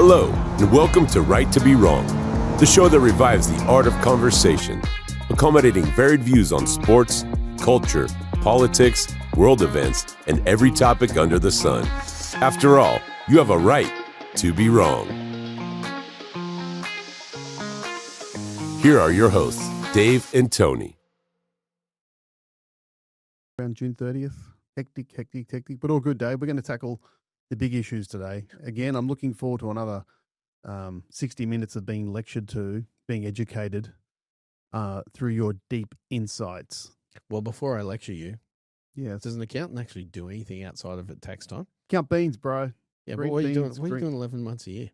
Hello, and welcome to Right to Be Wrong, the show that revives the art of conversation, accommodating varied views on sports, culture, politics, world events, and every topic under the sun. After all, you have a right to be wrong. Here are your hosts, Dave and Tony. Around June 30th. Hectic, but all good, Dave. We're going to tackle the big issues today. Again, I'm looking forward to another 60 minutes of being lectured to, being educated through your deep insights. Well, before I lecture you, yes. Does an accountant actually do anything outside of it tax time? Count beans, bro. Yeah, Green but what are you doing? beans, What are you doing 11 months a year?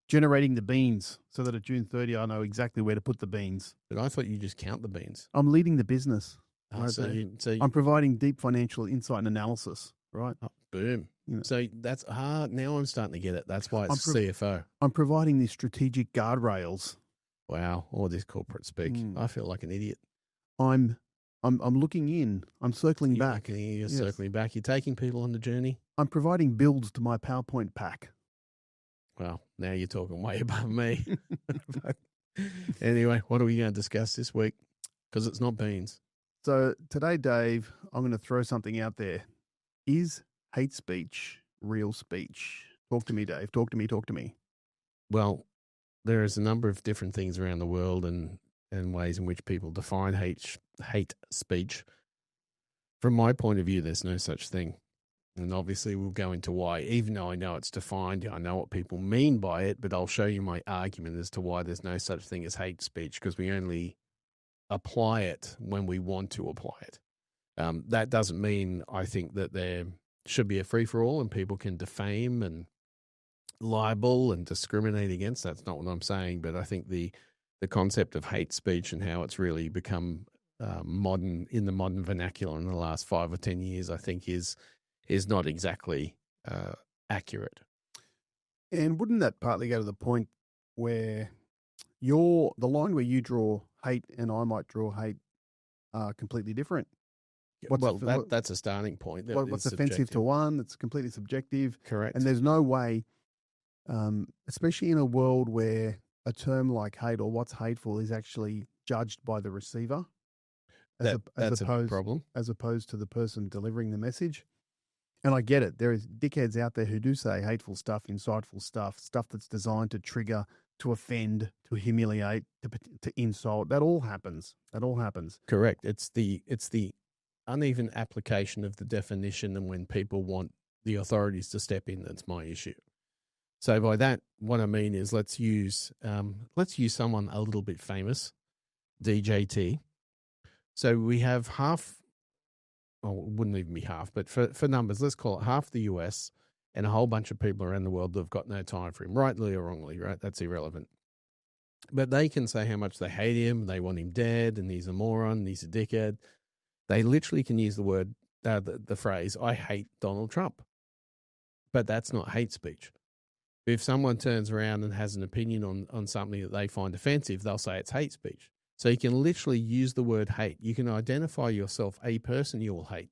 Generating the beans so that at June 30 I know exactly where to put the beans. But I thought you just count the beans. I'm leading the business. Oh, right so there. so I'm providing deep financial insight and analysis, right? oh, boom. You know. So that's hard. Now I'm starting to get it. That's why it's CFO. I'm providing these strategic guardrails. Wow, all this corporate speak. I feel like an idiot. I'm looking in. I'm circling back. You're circling back. You're taking people on the journey. I'm providing builds to my PowerPoint pack. Well, now you're talking way above me. But anyway, what are we going to discuss this week? Because it's not beans. So today, Dave, I'm going to throw something out there. Is hate speech real speech? Talk to me, Dave. Talk to me. Well, there is a number of different things around the world and ways in which people define hate speech. From my point of view, there's no such thing. And obviously we'll go into why, even though I know it's defined, I know what people mean by it, but I'll show you my argument as to why there's no such thing as hate speech, because we only apply it when we want to apply it. That doesn't mean I think that there should be a free-for-all and people can defame and libel and discriminate against. That's not what I'm saying, but I think the concept of hate speech and how it's really become modern in the modern vernacular in the last 5 or 10 years, I think is not exactly accurate. And wouldn't that partly go to the point where the line where you draw hate and I might draw hate are completely different? That's a starting point. What's offensive to one, it's completely subjective. Correct. And there's no way, especially in a world where a term like hate or what's hateful is actually judged by the receiver. That's a problem. As opposed to the person delivering the message. And I get it. There is dickheads out there who do say hateful stuff, insightful stuff that's designed to trigger, to offend, to humiliate, to insult. That all happens. Correct. It's the uneven application of the definition, and when people want the authorities to step in, that's my issue. So by that, what I mean is let's use someone a little bit famous, DJT. So we have half. Well, it wouldn't even be half, but for numbers, let's call it half the US and a whole bunch of people around the world that have got no time for him, rightly or wrongly, right? That's irrelevant. But they can say how much they hate him, they want him dead, and he's a moron, and he's a dickhead. They literally can use the word, the phrase, I hate Donald Trump. But that's not hate speech. If someone turns around and has an opinion on something that they find offensive, they'll say it's hate speech. So you can literally use the word hate. You can identify yourself a person you will hate.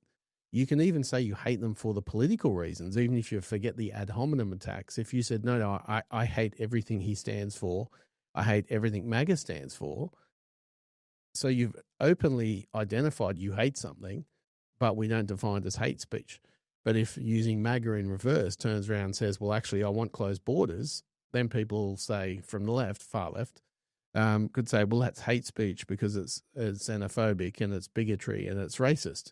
You can even say you hate them for the political reasons, even if you forget the ad hominem attacks. If you said, no, I hate everything he stands for. I hate everything MAGA stands for. So you've openly identified you hate something, but we don't define it as hate speech. But if using MAGA in reverse turns around and says, well, actually, I want closed borders, then people say from the left, far left, could say, well, that's hate speech because it's xenophobic and it's bigotry and it's racist.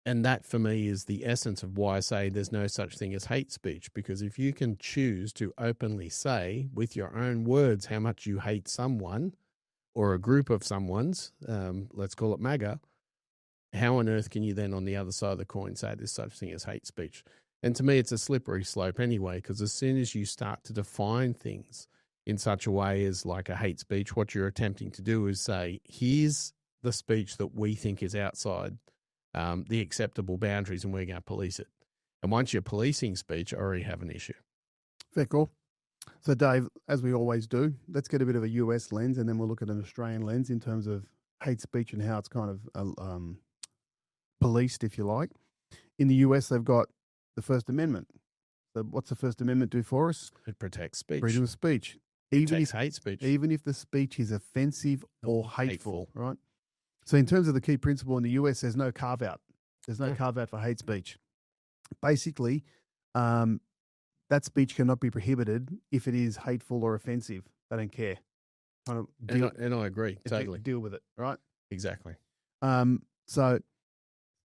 And that, for me, is the essence of why I say there's no such thing as hate speech, because if you can choose to openly say with your own words how much you hate someone or a group of someone's, let's call it MAGA, how on earth can you then on the other side of the coin say there's such thing as hate speech? And to me, it's a slippery slope anyway, because as soon as you start to define things in such a way as like a hate speech, what you're attempting to do is say, here's the speech that we think is outside the acceptable boundaries and we're going to police it. And once you're policing speech, I already have an issue. Fair call. So Dave, as we always do, let's get a bit of a US lens and then we'll look at an Australian lens in terms of hate speech and how it's kind of policed, if you like. In the US, they've got the First Amendment. what's the First Amendment do for us? It protects speech. Freedom of speech. Protects hate speech. Even if the speech is offensive or hateful, hateful. right? So in terms of the key principle in the US, there's no carve out. There's no carve out for hate speech. Basically, that speech cannot be prohibited if it is hateful or offensive. They don't care. Kind of And I agree, totally. deal with it, right? Exactly. So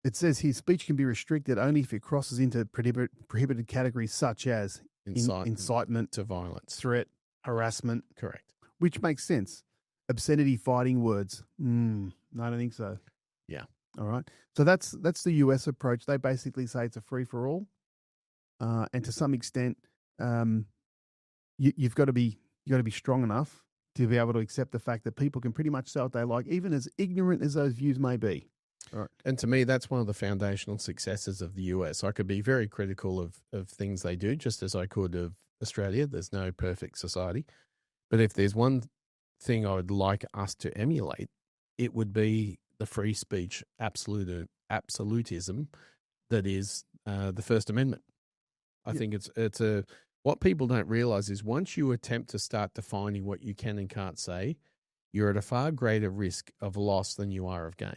it says here speech can be restricted only if it crosses into prohibited categories such as incitement to violence, threat, harassment. Correct. Which makes sense. Obscenity, fighting words. No, I don't think so. Yeah. All right. So that's the US approach. They basically say it's a free for all, and to some extent, you've got to be strong enough to be able to accept the fact that people can pretty much say what they like, even as ignorant as those views may be. All right. And to me, that's one of the foundational successes of the US. I could be very critical of things they do, just as I could of Australia. There's no perfect society. But if there's one thing I would like us to emulate, it would be the free speech absolutism that is the First Amendment. I think it's what people don't realize is once you attempt to start defining what you can and can't say, you're at a far greater risk of loss than you are of gain.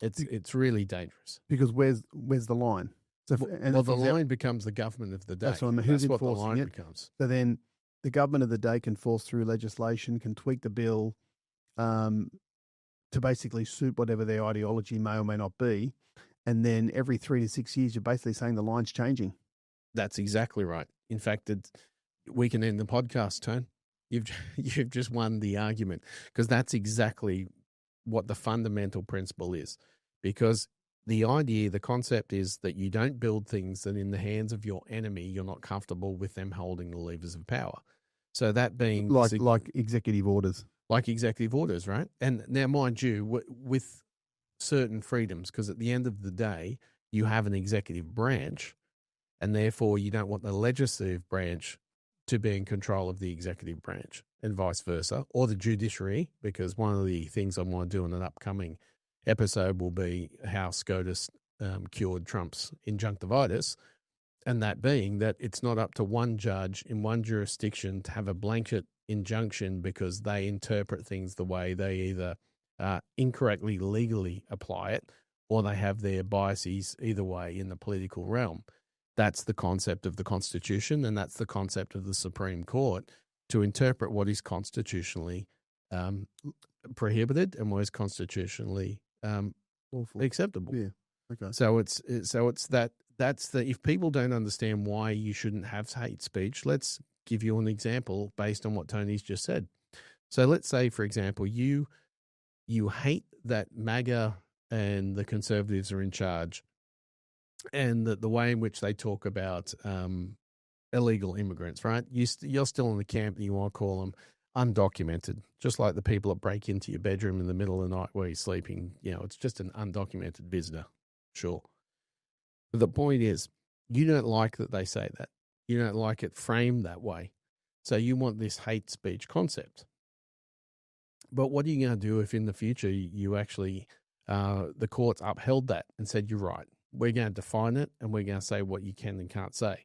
It's really dangerous. Because where's the line? So the line becomes the government of the day. That's what I mean. Who's what the enforcing line it? becomes. So then the government of the day can force through legislation, can tweak the bill to basically suit whatever their ideology may or may not be. And then every 3 to 6 years, you're basically saying the line's changing. That's exactly right. In fact, we can end the podcast, Tone. You've just won the argument because that's exactly what the fundamental principle is. Because the concept is that you don't build things that in the hands of your enemy, you're not comfortable with them holding the levers of power. So that being like executive orders. Like executive orders, right? And now, mind you, with certain freedoms, because at the end of the day, you have an executive branch, and therefore you don't want the legislative branch to be in control of the executive branch and vice versa, or the judiciary, because one of the things I want to do in an upcoming episode will be how SCOTUS cured Trump's injunctivitis, and that being that it's not up to one judge in one jurisdiction to have a blanket injunction because they interpret things the way they either incorrectly legally apply it or they have their biases either way in the political realm. That's the concept of the Constitution, and that's the concept of the Supreme Court to interpret what is constitutionally prohibited and what is constitutionally acceptable. Yeah. Okay. So it's that. That's the, if people don't understand why you shouldn't have hate speech, let's give you an example based on what Tony's just said. So let's say, for example, you hate that MAGA and the Conservatives are in charge and the way in which they talk about illegal immigrants, right? You're still in the camp that you want to call them undocumented, just like the people that break into your bedroom in the middle of the night where you're sleeping. It's just an undocumented visitor, sure. But the point is, you don't like that they say that. You don't like it framed that way. So you want this hate speech concept. But what are you going to do if in the future you actually, the courts upheld that and said, you're right, we're going to define it and we're going to say what you can and can't say.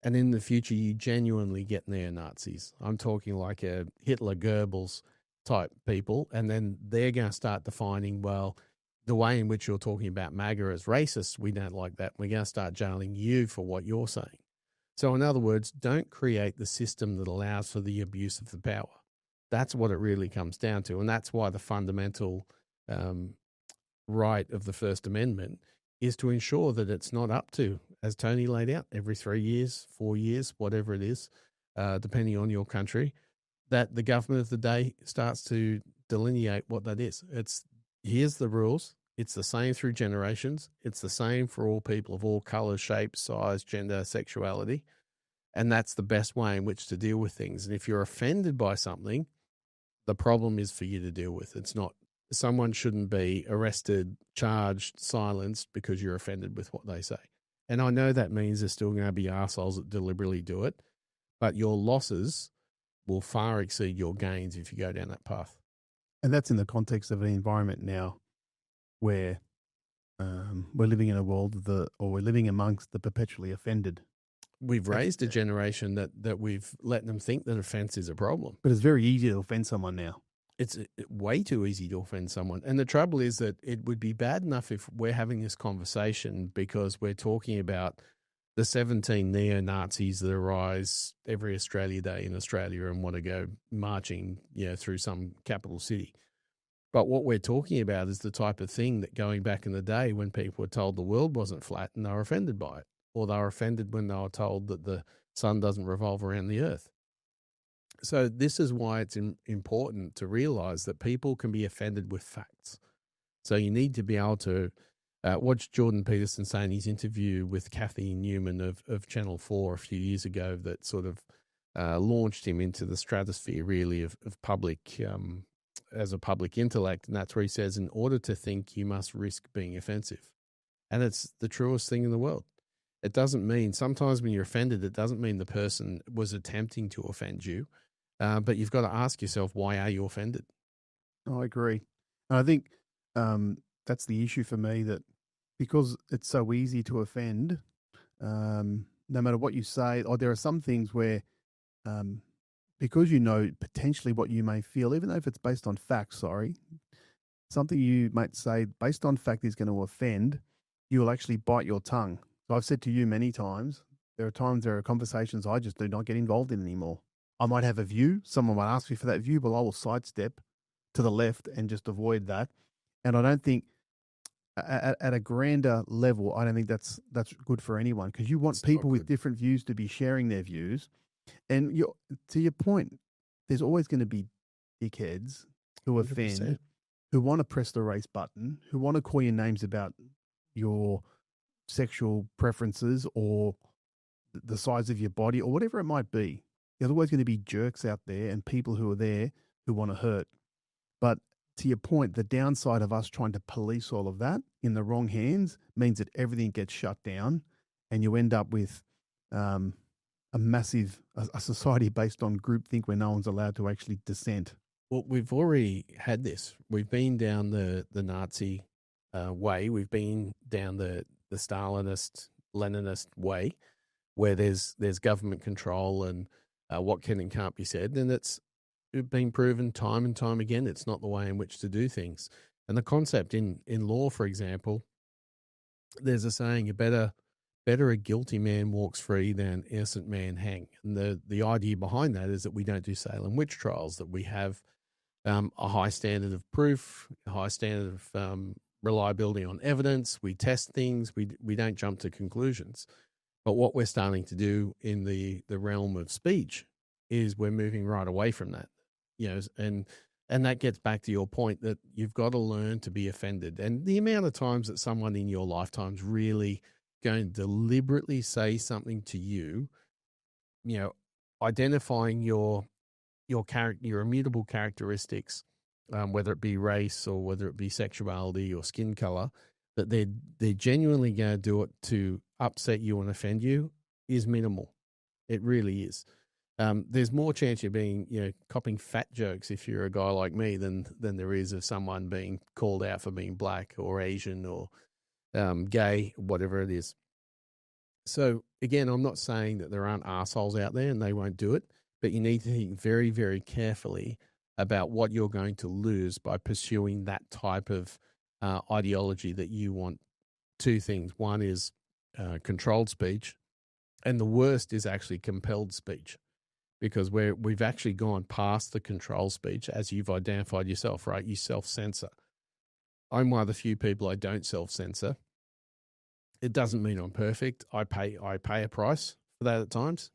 And in the future, you genuinely get neo-Nazis. I'm talking like a Hitler, Goebbels type people. And then they're going to start defining, well, the way in which you're talking about MAGA as racist, we don't like that. We're going to start jailing you for what you're saying. So in other words, don't create the system that allows for the abuse of the power. That's what it really comes down to. And that's why the fundamental right of the First Amendment is to ensure that it's not up to, as Tony laid out, every 3 years, 4 years, whatever it is, depending on your country, that the government of the day starts to delineate what that is. Here's the rules. It's the same through generations. It's the same for all people of all colors, shapes, size, gender, sexuality. And that's the best way in which to deal with things. And if you're offended by something, the problem is for you to deal with. It's not, someone shouldn't be arrested, charged, silenced because you're offended with what they say. And I know that means there's still going to be arseholes that deliberately do it, but your losses will far exceed your gains if you go down that path. And that's in the context of an environment now where we're living in a world we're living amongst the perpetually offended. we've raised a generation that we've let them think that offense is a problem. But it's very easy to offend someone now. It's way too easy to offend someone. And the trouble is that it would be bad enough if we're having this conversation because we're talking about the 17 neo-Nazis that arise every Australia Day in Australia and want to go marching, through some capital city. But what we're talking about is the type of thing that going back in the day when people were told the world wasn't flat and they were offended by it, or they were offended when they were told that the sun doesn't revolve around the earth. So this is why it's important to realize that people can be offended with facts. So you need to be able to watch Jordan Peterson say in his interview with Kathy Newman of Channel 4 a few years ago that sort of launched him into the stratosphere really of public as a public intellect. And that's where he says, in order to think, you must risk being offensive. And it's the truest thing in the world. It doesn't mean, sometimes when you're offended, it doesn't mean the person was attempting to offend you. But you've got to ask yourself, why are you offended? I agree. And I think that's the issue for me, that because it's so easy to offend, no matter what you say, or there are some things where because you know potentially what you may feel, even though if it's based on facts, something you might say based on fact is going to offend, you will actually bite your tongue. So I've said to you many times, there are conversations I just do not get involved in anymore. I might have a view, someone might ask me for that view, but I will sidestep to the left and just avoid that. And I don't think at a grander level, I don't think that's good for anyone, because you want It's people not with good. different views to be sharing their views. And to your point, there's always going to be dickheads who offend, 100%. who want to press the race button, who want to call you names about your sexual preferences or the size of your body or whatever it might be. There's always going to be jerks out there and people who are there who want to hurt. But to your point, the downside of us trying to police all of that in the wrong hands means that everything gets shut down and you end up with a society based on groupthink where no one's allowed to actually dissent. Well, we've already had this. We've been down the Nazi way. We've been down the Stalinist, Leninist way, where there's government control and what can and can't be said. And it's been proven time and time again it's not the way in which to do things. And the concept in law, for example, there's a saying, better a guilty man walks free than an innocent man hang. And the idea behind that is that we don't do Salem witch trials, that we have a high standard of proof, a high standard of reliability on evidence. We test things. We don't jump to conclusions. But what we're starting to do in the realm of speech is we're moving right away from that. And that gets back to your point that you've got to learn to be offended. And the amount of times that someone in your lifetime's really going to deliberately say something to you, identifying your character, your immutable characteristics, whether it be race or whether it be sexuality or skin color, that they're genuinely going to do it to upset you and offend you is minimal. It really is. There's more chance you're being, copping fat jokes if you're a guy like me than there is of someone being called out for being black or Asian or gay, whatever it is. So again, I'm not saying that there aren't assholes out there and they won't do it, but you need to think very, very carefully about what you're going to lose by pursuing that type of ideology that you want. Two things. One is controlled speech, and the worst is actually compelled speech, because we've actually gone past the control speech, as you've identified yourself, right? You self-censor. I'm one of the few people I don't self-censor. It doesn't mean I'm perfect. I pay a price for that at times.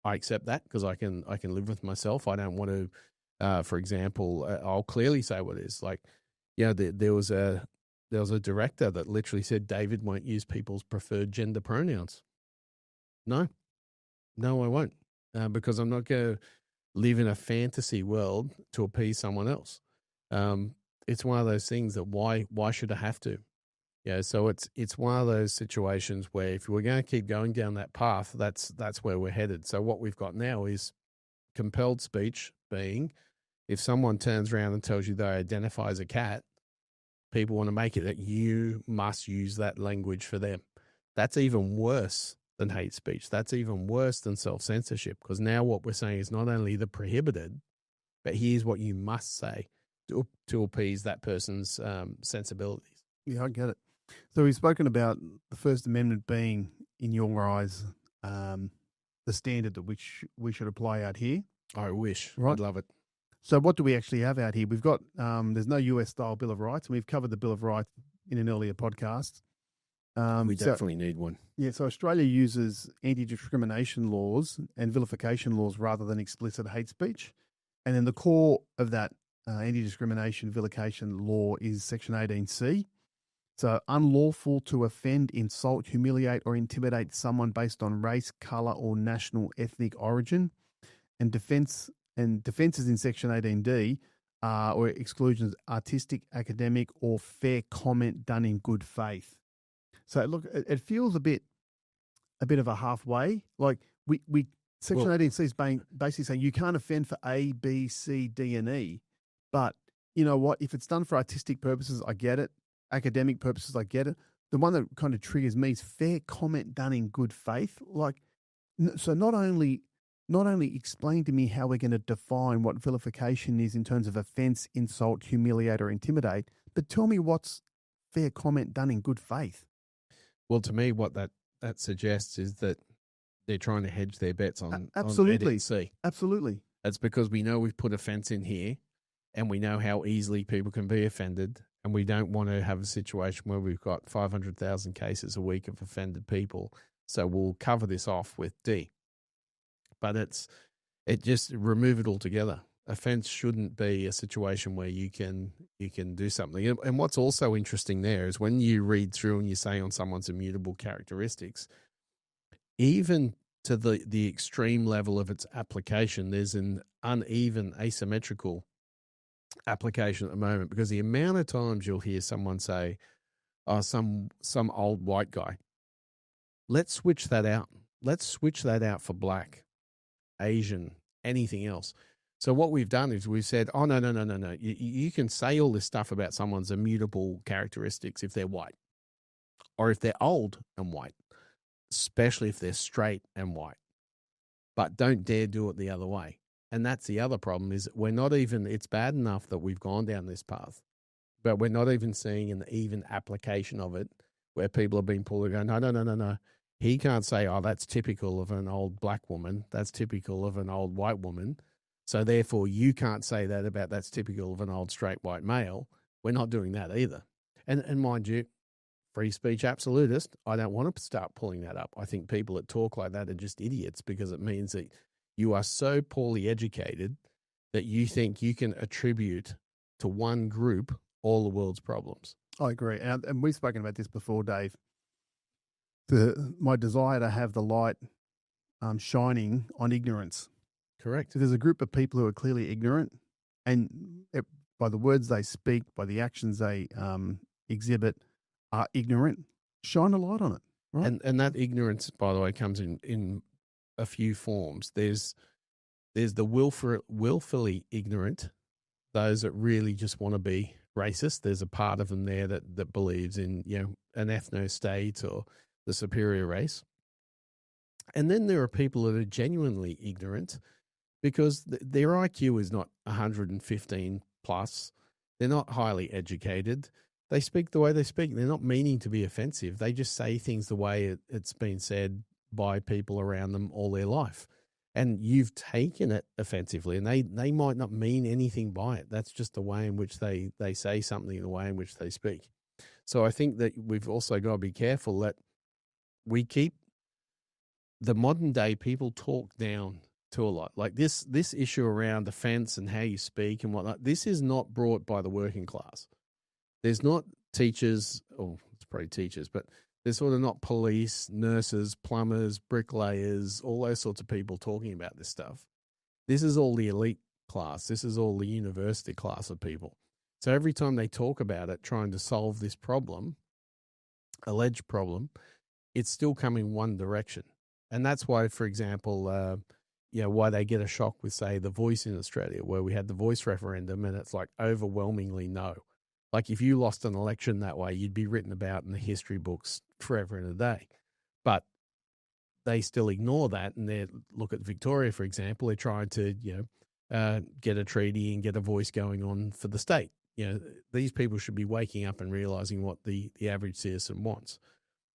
I accept that because I can live with myself. I don't want to, for example, I'll clearly say what it is. Like, there was a director that literally said David won't use people's preferred gender pronouns. No, I won't, because I'm not going to live in a fantasy world to appease someone else. It's one of those things that why should I have to? So it's one of those situations where if we're going to keep going down that path, that's where we're headed. So what we've got now is compelled speech, being if someone turns around and tells you they identify as a cat, people want to make it that you must use that language for them. That's even worse than hate speech. That's even worse than self-censorship, because now what we're saying is not only the prohibited, but here's what you must say to appease that person's sensibilities. Yeah, I get it. So we've spoken about the First Amendment being, in your eyes, the standard that which we should apply out here. I wish. Right. I'd love it. So what do we actually have out here? We've got, there's no US-style Bill of Rights, and we've covered the Bill of Rights in an earlier podcast. We definitely need one. Yeah, so Australia uses anti-discrimination laws and vilification laws rather than explicit hate speech. And then the core of that anti-discrimination vilification law is Section 18C. So unlawful to offend, insult, humiliate, or intimidate someone based on race, colour, or national ethnic origin. And defences in Section 18D or exclusions, artistic, academic, or fair comment done in good faith. So look, it feels a bit of a halfway. Like we Section 18C is basically saying you can't offend for A, B, C, D, and E. But you know what? If it's done for artistic purposes, I get it. Academic purposes, I get it. The one that kind of triggers me is fair comment done in good faith. Like, so not only explain to me how we're going to define what vilification is in terms of offence, insult, humiliate, or intimidate, but tell me what's fair comment done in good faith. Well, to me, what that suggests is that they're trying to hedge their bets on absolutely. On 18C. Absolutely. It's because we know we've put offence in here, and we know how easily people can be offended, and we don't want to have a situation where we've got 500,000 cases a week of offended people. So we'll cover this off with D. But it just remove it altogether. Offence shouldn't be a situation where you can do something. And what's also interesting there is when you read through and you say on someone's immutable characteristics, even to the extreme level of its application, there's an uneven, asymmetrical application at the moment, because the amount of times you'll hear someone say, "Oh, some old white guy." Let's switch that out. Let's switch that out for black, Asian, anything else. So what we've done is we've said, "Oh, no. You can say all this stuff about someone's immutable characteristics if they're white, or if they're old and white, especially if they're straight and white, but don't dare do it the other way." And that's the other problem, is we're not even, it's bad enough that we've gone down this path, but we're not even seeing an even application of it where people are being pulled and going, no. He can't say, "Oh, that's typical of an old black woman. That's typical of an old white woman. So therefore you can't say that about that's typical of an old straight white male." We're not doing that either. And mind you, free speech absolutist, I don't want to start pulling that up. I think people that talk like that are just idiots, because it means that you are so poorly educated that you think you can attribute to one group all the world's problems. I agree. And we've spoken about this before, Dave. My desire to have the light shining on ignorance. Correct. So there's a group of people who are clearly ignorant, and by the words they speak, by the actions they exhibit, are ignorant. Shine a light on it. Right? And that ignorance, by the way, comes in a few forms. There's the willfully ignorant, those that really just want to be racist. There's a part of them there that believes in, an ethno-state or the superior race. And then there are people that are genuinely ignorant because their IQ is not 115 plus. They're not highly educated. They speak the way they speak. They're not meaning to be offensive. They just say things the way it's been said by people around them all their life. And you've taken it offensively, and they might not mean anything by it. That's just the way in which they say something, the way in which they speak. So I think that we've also got to be careful that we keep the modern day people talk down to a lot. Like this issue around offense and how you speak and whatnot, this is not brought by the working class. There's not teachers, or it's probably teachers, but there's sort of not police, nurses, plumbers, bricklayers, all those sorts of people talking about this stuff. This is all the elite class. This is all the university class of people. So every time they talk about it, trying to solve this problem, alleged problem, it's still coming one direction. And that's why, for example, why they get a shock with, say, The Voice in Australia, where we had the Voice referendum, and it's like overwhelmingly no. Like if you lost an election that way, you'd be written about in the history books forever and a day. But they still ignore that, and they look at Victoria, for example. They're trying to get a treaty and get a voice going on for the state. These people should be waking up and realizing what the average citizen wants.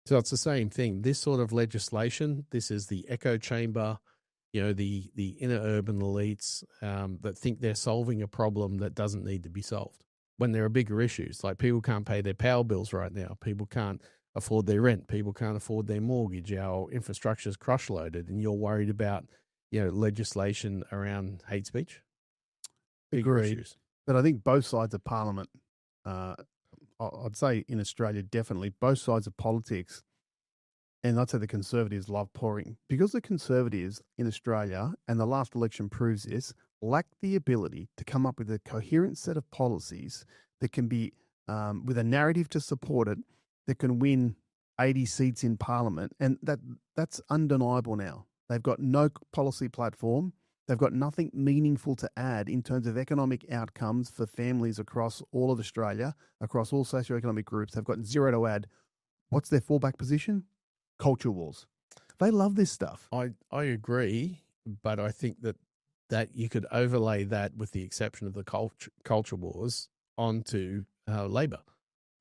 So it's the same thing. This sort of legislation, this is the echo chamber, the inner urban elites that think they're solving a problem that doesn't need to be solved. When there are bigger issues, like people can't pay their power bills right now, people can't afford their rent, people can't afford their mortgage, our infrastructure is crush loaded, and you're worried about legislation around hate speech. Bigger Agreed. issues. But I think both sides of Parliament, I'd say in Australia, definitely both sides of politics, and I'd say the Conservatives love pouring, because the Conservatives in Australia, and the last election proves this, lack the ability to come up with a coherent set of policies that can be, with a narrative to support it, that can win 80 seats in Parliament. And that's undeniable now. They've got no policy platform. They've got nothing meaningful to add in terms of economic outcomes for families across all of Australia, across all socioeconomic groups. They've got zero to add. What's their fallback position? Culture wars. They love this stuff. I agree, but I think that you could overlay that, with the exception of the culture wars, onto Labor,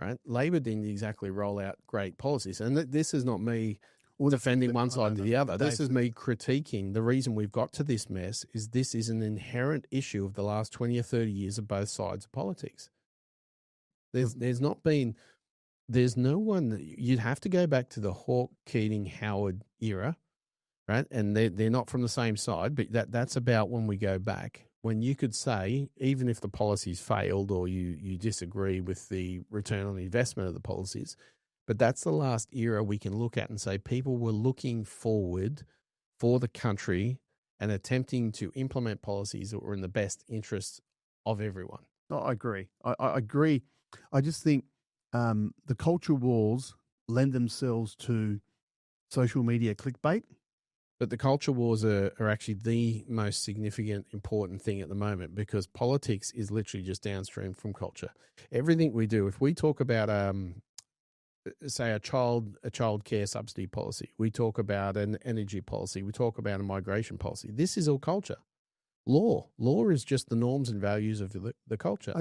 right? Labor didn't exactly roll out great policies. And this is not me defending one side or the other. This is me critiquing the reason we've got to this mess. This is an inherent issue of the last 20 or 30 years of both sides of politics. There's no one. You'd have to go back to the Hawke, Keating, Howard era, right? And they're not from the same side, but that's about when we go back, when you could say, even if the policies failed or you disagree with the return on investment of the policies, but that's the last era we can look at and say people were looking forward for the country and attempting to implement policies that were in the best interest of everyone. No, I agree. I agree. I just think the culture wars lend themselves to social media clickbait. But the culture wars are actually the most significant, important thing at the moment, because politics is literally just downstream from culture. Everything we do, if we talk about say a child care subsidy policy, we talk about an energy policy, we talk about a migration policy, this is all culture. Law is just the norms and values of the culture.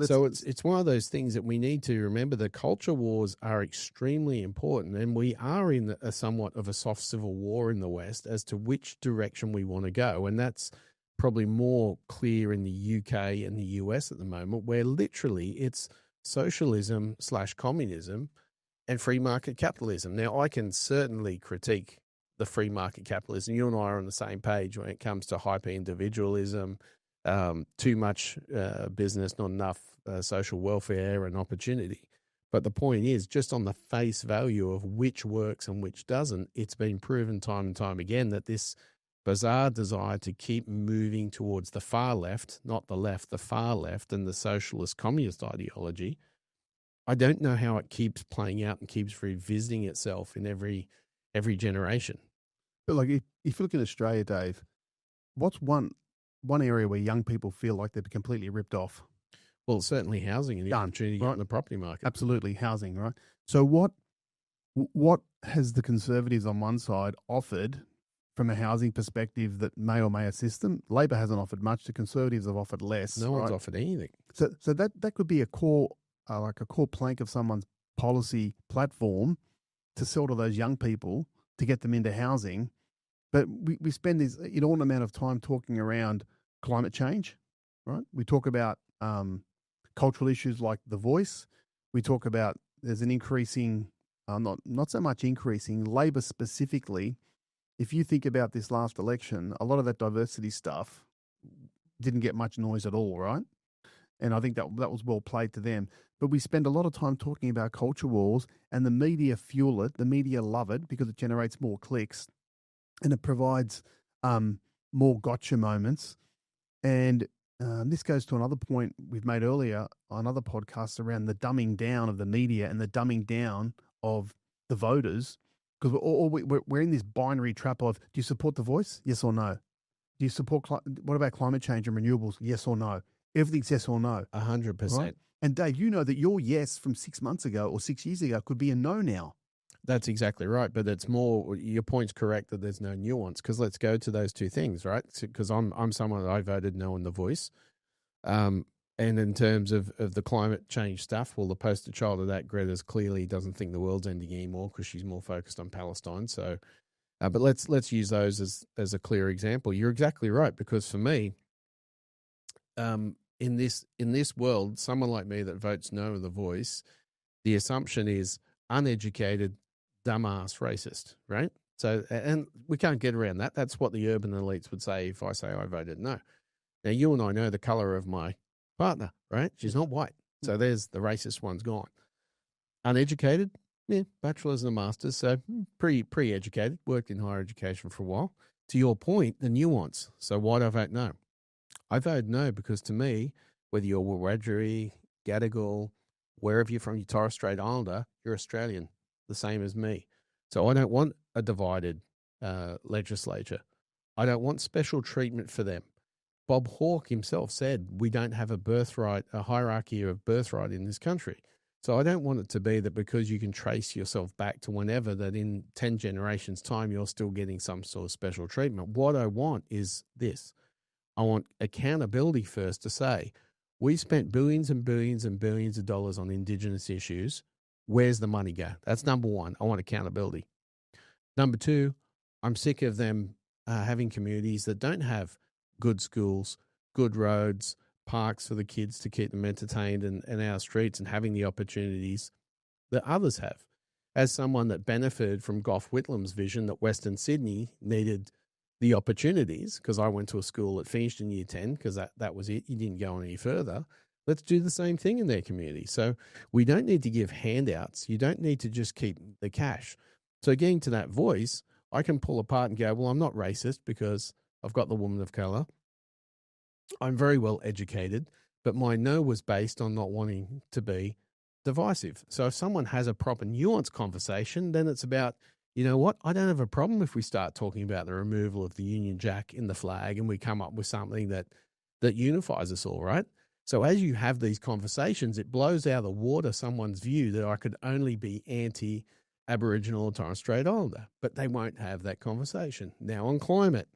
So it's one of those things that we need to remember. The culture wars are extremely important, and we are in a somewhat of a soft civil war in the West as to which direction we want to go. And that's probably more clear in the UK and the US at the moment, where literally it's socialism / communism and free market capitalism. Now, I can certainly critique the free market capitalism. You and I are on the same page when it comes to hyper individualism, too much business, not enough social welfare and opportunity. But the point is, just on the face value of which works and which doesn't, it's been proven time and time again that this bizarre desire to keep moving towards the far left, not the left, the far left, and the socialist communist ideology, I don't know how it keeps playing out and keeps revisiting itself in every generation. But like, if you look in Australia, Dave, what's one area where young people feel like they're completely ripped off? Well, certainly housing and the opportunity right? in the property market. Absolutely, housing, right? So what has the Conservatives on one side offered from a housing perspective that may or may assist them? Labor hasn't offered much. The Conservatives have offered less. No one's offered anything. So that could be a core plank of someone's policy platform to sell to those young people to get them into housing. But we spend this inordinate amount of time talking around climate change, right? We talk about cultural issues like The Voice. We talk about there's an increasing, not so much increasing, Labor specifically. If you think about this last election, a lot of that diversity stuff didn't get much noise at all, right? And I think that was well played to them. But we spend a lot of time talking about culture wars, and the media fuel it. The media love it because it generates more clicks and it provides more gotcha moments. And this goes to another point we've made earlier on other podcasts around the dumbing down of the media and the dumbing down of the voters, because we're in this binary trap of, do you support The Voice? Yes or no? Do you support, what about climate change and renewables? Yes or no? Everything's yes or no. 100%. Right? And Dave, you know that your yes from 6 months ago or 6 years ago could be a no now. That's exactly right. But it's more, your point's correct that there's no nuance, because let's go to those two things, right? Because I'm someone that I voted no on the voice. And in terms of the climate change stuff, well, the poster child of that, Greta's clearly doesn't think the world's ending anymore because she's more focused on Palestine. So, but let's use those as a clear example. You're exactly right, because for me, in this world, someone like me that votes no on the voice, the assumption is uneducated, dumbass, racist, right? So, and we can't get around that. That's what the urban elites would say if I say I voted no. Now, you and I know the color of my partner, right? She's not white. So there's the racist one's gone. Uneducated, yeah, bachelor's and a master's, so pre-educated, worked in higher education for a while. To your point, the nuance. So why do I vote no? I voted no because to me, whether you're Wiradjuri, Gadigal, wherever you're from, you're Torres Strait Islander, you're Australian, the same as me. So I don't want a divided legislature. I don't want special treatment for them. Bob Hawke himself said we don't have a hierarchy of birthright in this country. So I don't want it to be that because you can trace yourself back to whenever, that in 10 generations' time you're still getting some sort of special treatment. What I want is this. I want accountability first to say, we spent billions and billions and billions of dollars on Indigenous issues. Where's the money go? That's number one. I want accountability. Number two, I'm sick of them having communities that don't have good schools, good roads, parks for the kids to keep them entertained, and our streets, and having the opportunities that others have. As someone that benefited from Gough Whitlam's vision that Western Sydney needed the opportunities, because I went to a school that finished in year 10, because that was it. You didn't go any further. Let's do the same thing in their community. So we don't need to give handouts. You don't need to just keep the cash. So getting to that voice, I can pull apart and go, well, I'm not racist because I've got the woman of color. I'm very well educated, but my no was based on not wanting to be divisive. So if someone has a proper nuanced conversation, then it's about, you know what, I don't have a problem if we start talking about the removal of the Union Jack in the flag and we come up with something that unifies us all, right? So as you have these conversations, it blows out of the water someone's view that I could only be anti-Aboriginal or Torres Strait Islander, but they won't have that conversation. Now on climate,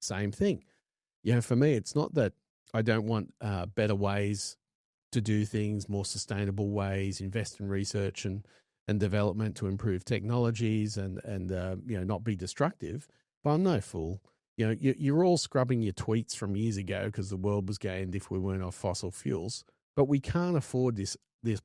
same thing. You know, for me, it's not that I don't want better ways to do things, more sustainable ways, invest in research and development to improve technologies and not be destructive. But I'm no fool. You know, you're all scrubbing your tweets from years ago because the world was gained if we weren't off fossil fuels. But we can't afford this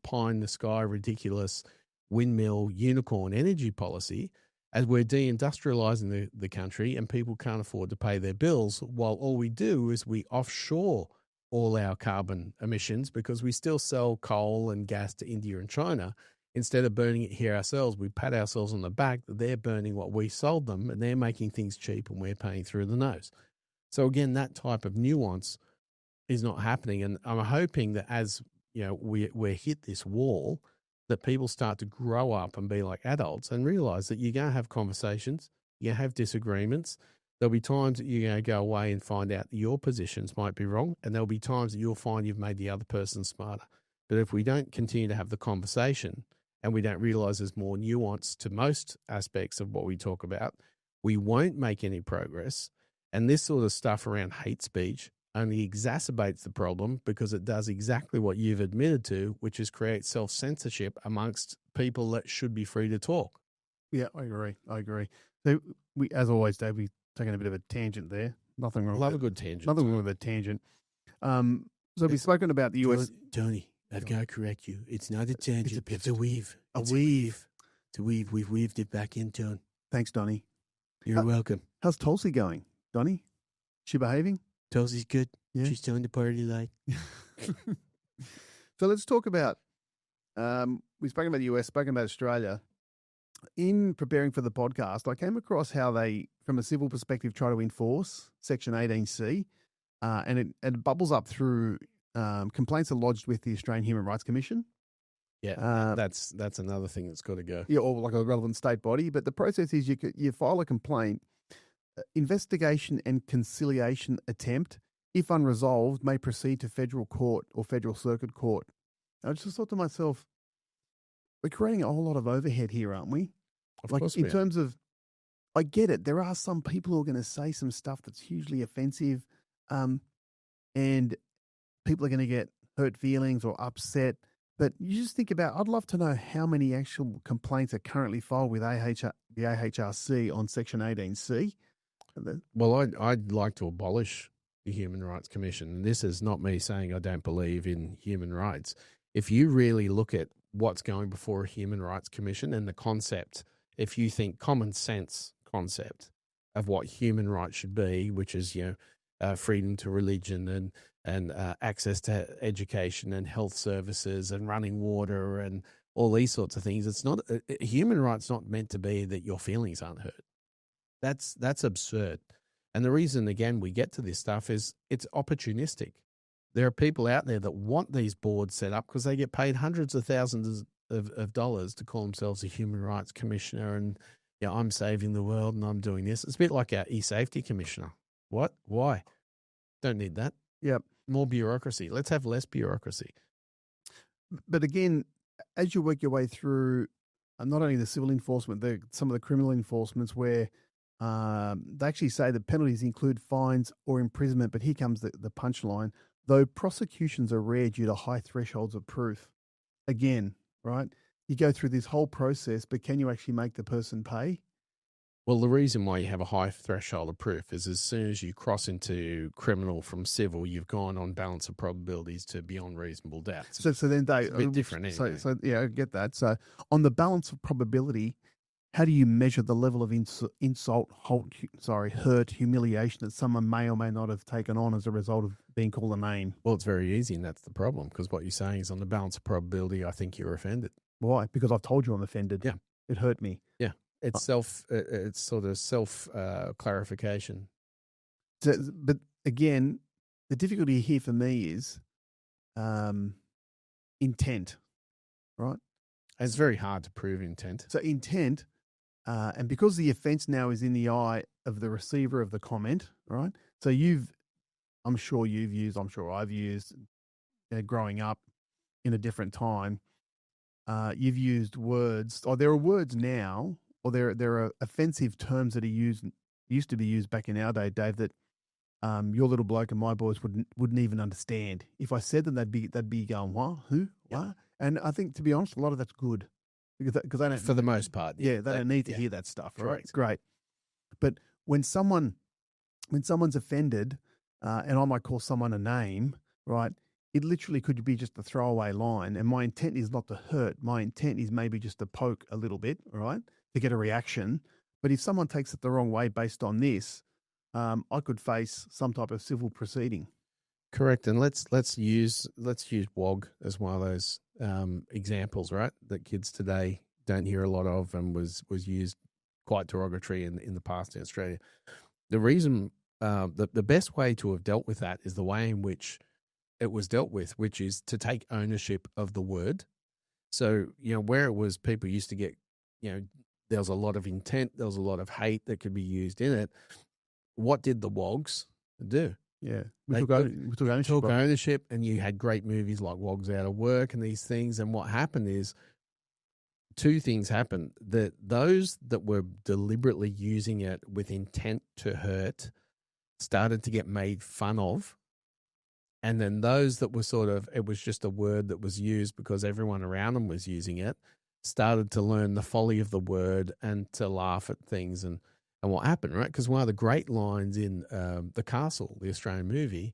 pie in the sky, ridiculous windmill unicorn energy policy as we're deindustrializing the country and people can't afford to pay their bills, while all we do is we offshore all our carbon emissions because we still sell coal and gas to India and China. Instead of burning it here ourselves, we pat ourselves on the back that they're burning what we sold them and they're making things cheap and we're paying through the nose. So again, that type of nuance is not happening. And I'm hoping that as you know, we hit this wall, that people start to grow up and be like adults and realize that you're going to have conversations, you're going to have disagreements. There'll be times that you're going to go away and find out that your positions might be wrong, and there'll be times that you'll find you've made the other person smarter. But if we don't continue to have the conversation and we don't realize there's more nuance to most aspects of what we talk about, we won't make any progress. And this sort of stuff around hate speech only exacerbates the problem because it does exactly what you've admitted to, which is create self-censorship amongst people that should be free to talk. Yeah, I agree. So we, as always, Dave, we've taken a bit of a tangent there. Nothing wrong. Love a good tangent. Nothing wrong with a tangent. So we've spoken about the US. Tony, I've got to correct you. It's not a tangent. It's a weave. It's a weave. It's a weave. We've weaved it back in, Tone. Thanks, Donnie. You're welcome. How's Tulsi going, Donnie? She behaving? Tulsi's good. Yeah. She's doing the party light. So let's talk about, we've spoken about the US, spoken about Australia. In preparing for the podcast, I came across how they, from a civil perspective, try to enforce Section 18C, and it bubbles up through complaints are lodged with the Australian Human Rights Commission. Yeah, that's another thing that's got to go. Yeah, or like a relevant state body. But the process is you file a complaint, investigation and conciliation attempt, if unresolved, may proceed to federal court or federal circuit court. I just thought to myself, we're creating a whole lot of overhead here, aren't we? Of Like course in we are. terms of, I get it. There are some people who are going to say some stuff that's hugely offensive, and people are going to get hurt feelings or upset. But you just think about, I'd love to know how many actual complaints are currently filed with the AHRC on Section 18C. Well, I'd like to abolish the Human Rights Commission. And this is not me saying I don't believe in human rights. If you really look at what's going before a Human Rights Commission and the concept, if you think common sense concept of what human rights should be, which is, freedom to religion and access to education and health services and running water and all these sorts of things. It's not human rights not meant to be that your feelings aren't hurt. That's absurd. And the reason, again, we get to this stuff is it's opportunistic. There are people out there that want these boards set up because they get paid hundreds of thousands of dollars to call themselves a human rights commissioner and, I'm saving the world and I'm doing this. It's a bit like our e-safety commissioner. What? Why? Don't need that. Yep. More bureaucracy. Let's have less bureaucracy. But again, as you work your way through not only the civil enforcement, some of the criminal enforcements where they actually say the penalties include fines or imprisonment, but here comes the punchline, though prosecutions are rare due to high thresholds of proof. Again, right? You go through this whole process, but can you actually make the person pay? Well, the reason why you have a high threshold of proof is as soon as you cross into criminal from civil, you've gone on balance of probabilities to beyond reasonable doubt. So then it's a bit different anyway. So yeah, I get that. So on the balance of probability, how do you measure the level of insult, hurt, humiliation that someone may or may not have taken on as a result of being called a name? Well, it's very easy, and that's the problem, because what you're saying is on the balance of probability, I think you're offended. Why? Because I've told you I'm offended. Yeah. It hurt me. Yeah. It's sort of self clarification. So, but again, the difficulty here for me is intent, right? It's very hard to prove intent. So intent, and because the offence now is in the eye of the receiver of the comment, right? So I'm sure I've used growing up in a different time, you've used words, or there are words now, or there are offensive terms that used to be used back in our day, Dave, that your little bloke and my boys wouldn't even understand. If I said them, they'd be going, what? Who? Yep. What? And I think, to be honest, a lot of that's good because they don't, for the most part. Yeah, they don't need to hear that stuff. Right? Correct. Great. But when someone's offended, and I might call someone a name, right? It literally could be just a throwaway line, and my intent is not to hurt. My intent is maybe just to poke a little bit, right, to get a reaction. But if someone takes it the wrong way based on this, I could face some type of civil proceeding. Correct, and let's use WOG as one of those examples, right? That kids today don't hear a lot of, and was used quite derogatory in the past in Australia. The reason, the best way to have dealt with that is the way in which it was dealt with, which is to take ownership of the word. So, where it was people used to get, there was a lot of intent, there was a lot of hate that could be used in it. What did the WOGs do? Yeah. We took ownership. Took ownership, and you had great movies like WOGs Out of Work and these things. And what happened is two things happened. That those that were deliberately using it with intent to hurt started to get made fun of. And then those that were it was just a word that was used because everyone around them was using it, started to learn the folly of the word and to laugh at things. And what happened, right? Because one of the great lines in The Castle, the Australian movie,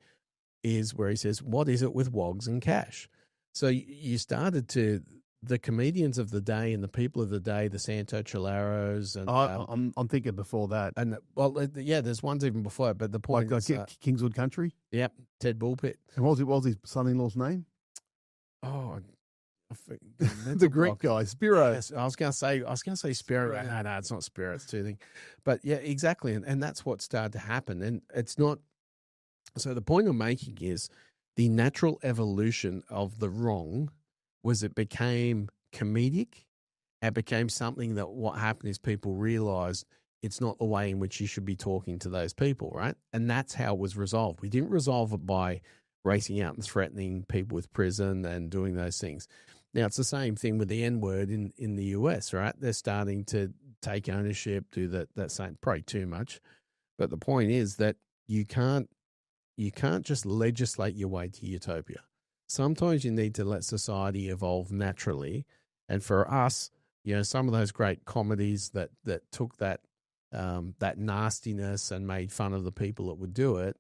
is where he says, "What is it with wogs and cash?" So you started to, the comedians of the day and the people of the day, the Santo Chalaros, and I'm thinking before that, and there's ones even before it, but the point like Kingswood Country. Yep, Ted Bullpit. And what was his son-in-law's name? Oh, the Greek guy, Spiro. Yes, I was going to say Spiro. No, it's not Spiro. It's two things. But yeah, exactly, and that's what started to happen. And it's not. So the point I'm making is the natural evolution of the wrong was it became comedic. It became something that what happened is people realized it's not the way in which you should be talking to those people, right? And that's how it was resolved. We didn't resolve it by racing out and threatening people with prison and doing those things. Now, it's the same thing with the N-word in the US, right? They're starting to take ownership, do that same, probably too much. But the point is that you can't just legislate your way to utopia. Sometimes you need to let society evolve naturally. And for us, some of those great comedies that took that nastiness and made fun of the people that would do it,